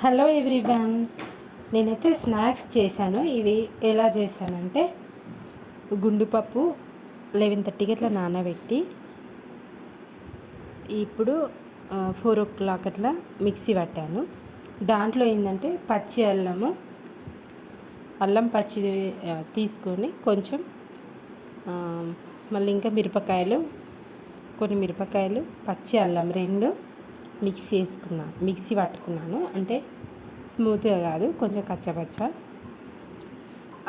Hello everyone, నేనైతే snacks చేశాను. ఇవి ఎలా చేశానంటే గుండుపప్పు 11:30కి అట్లా నానబెట్టి ఇప్పుడు 4 o'clock అట్లా మిక్సీ పట్టాను. దాంట్లో ఏంటంటే పచ్చి అల్లం పచ్చి తీసుకొని కొంచెం మళ్ళీ ఇంకా కొన్ని మిరపకాయలు పచ్చి అల్లం రెండు మిక్సీ పట్టుకున్నాను. అంటే స్మూత్గా కాదు, కొంచెం కచ్చపచ్చ.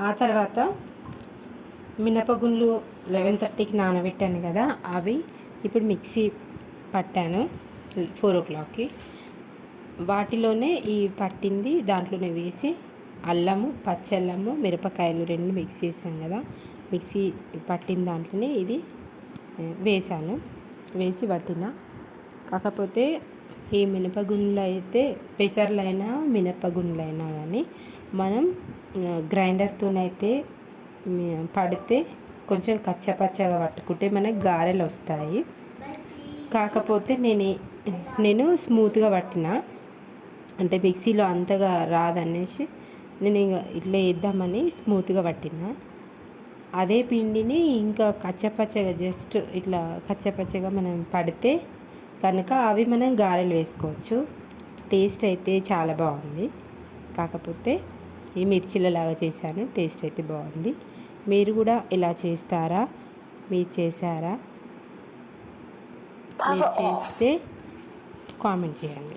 ఆ తర్వాత మినపగుండ్లు 11:30కి నానబెట్టాను కదా, అవి ఇప్పుడు మిక్సీ పట్టాను 4 o'clockకి. వాటిలోనే ఈ పట్టింది దాంట్లోనే వేసి పచ్చి అల్లము మిరపకాయలు రెండు మిక్స్ చేసాను కదా, మిక్సీ పట్టిన దాంట్లోనే ఇది వేసి పట్టిన. కాకపోతే ఈ మినపగుండ్లు అయితే పెసర్లైనా మినపగుండ్లైనా కానీ మనం గ్రైండర్తోనైతే పడితే కొంచెం కచ్చపచ్చగా పట్టుకుంటే మనకు గారెలు వస్తాయి. కాకపోతే నేను స్మూత్గా పట్టిన, అంటే మిక్సీలో అంతగా రాదనేసి నేను ఇట్లా వేద్దామని స్మూత్గా పట్టిన. అదే పిండిని ఇంకా కచ్చపచ్చగా మనం పడితే కనుక అవి మనం గారెలు వేసుకోవచ్చు. టేస్ట్ అయితే చాలా బాగుంది. కాకపోతే ఈ మిర్చిలలాగా చేశాను, టేస్ట్ అయితే బాగుంది. మీరు కూడా ఇలా చేస్తారా? మీరు చేశారా? మీరు చేస్తే కామెంట్ చేయండి.